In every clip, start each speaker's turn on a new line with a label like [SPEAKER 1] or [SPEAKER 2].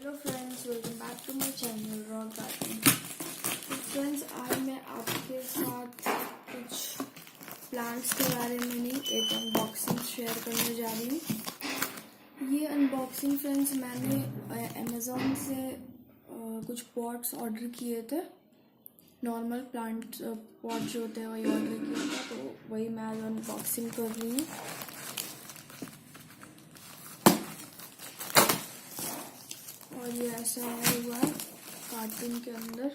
[SPEAKER 1] Hello friends, welcome back to my channel Rock Garden. तो friends, आज मैं आपके साथ कुछ प्लांट्स के बारे में नहीं एक अनबॉक्सिंग शेयर करने जा रही हूँ। ये अनबॉक्सिंग फ्रेंड्स मैंने अमेज़ॉन से कुछ पॉट्स ऑर्डर किए थे। नॉर्मल प्लांट पॉट जो होते हैं वही ऑर्डर किया था, तो वही मैं आज अनबॉक्सिंग कर रही हूँ। और ये ऐसा आया हुआ है कार्टून के अंदर।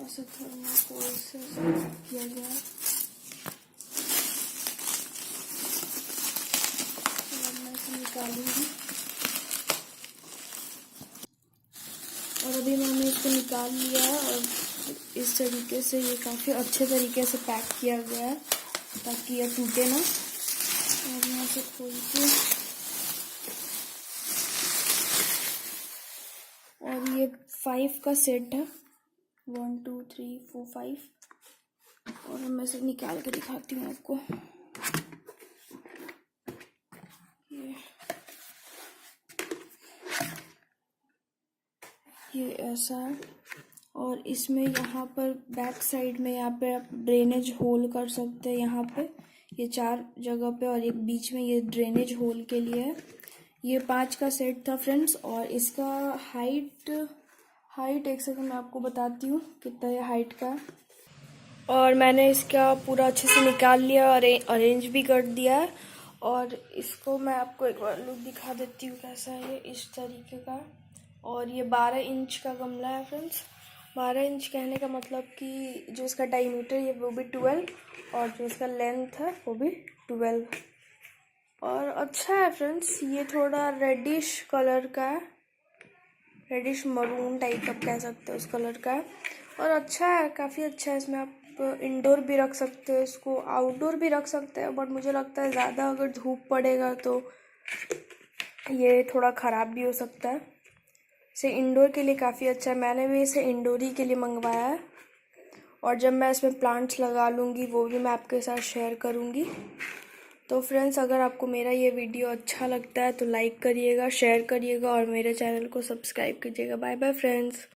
[SPEAKER 1] ऐसे थर्माकोल से किया गया है। मैं इसे निकालूंगी और अभी मैंने इसको निकाल लिया है और इस तरीके से ये काफ़ी अच्छे तरीके से पैक किया गया है ताकि ये टूटे ना। और मैं इसे खोल के, और ये 5 का सेट है, 1 2 3 4 5। और मैं इसे निकाल के दिखाती हूँ आपको। ये ऐसा है और इसमें यहाँ पर बैक साइड में यहाँ पे आप ड्रेनेज होल कर सकते हैं। यहाँ पे ये 4 जगह पे और एक बीच में ये ड्रेनेज होल के लिए है। ये 5 का सेट था फ्रेंड्स। और इसका हाइट एक सेकंड मैं आपको बताती हूँ कितना ये हाइट का है। और मैंने इसका पूरा अच्छे से निकाल लिया और अरेंज भी कर दिया है। और इसको मैं आपको एक बार लुक दिखा देती हूँ कैसा है ये, इस तरीके का। और ये 12 इंच का गमला है फ्रेंड्स। 12 इंच कहने का मतलब कि जो इसका डायमीटर है वो भी 12 और जो इसका लेंथ है वो भी 12। और अच्छा है फ्रेंड्स, ये थोड़ा रेडिश कलर का है, रेडिश मरून टाइप आप कह सकते हो उस कलर का है। और अच्छा है, काफ़ी अच्छा है। इसमें आप इंडोर भी रख सकते हो, इसको आउटडोर भी रख सकते हैं, बट मुझे लगता है ज़्यादा अगर धूप पड़ेगा तो ये थोड़ा ख़राब भी हो सकता है। इसे इंडोर के लिए काफ़ी अच्छा है। मैंने भी इसे इंडोर ही के लिए मंगवाया है और जब मैं इसमें प्लांट्स लगा लूँगी वो भी मैं आपके साथ शेयर करूँगी। तो फ्रेंड्स, अगर आपको मेरा ये वीडियो अच्छा लगता है तो लाइक करिएगा, शेयर करिएगा और मेरे चैनल को सब्सक्राइब कीजिएगा। Bye bye friends.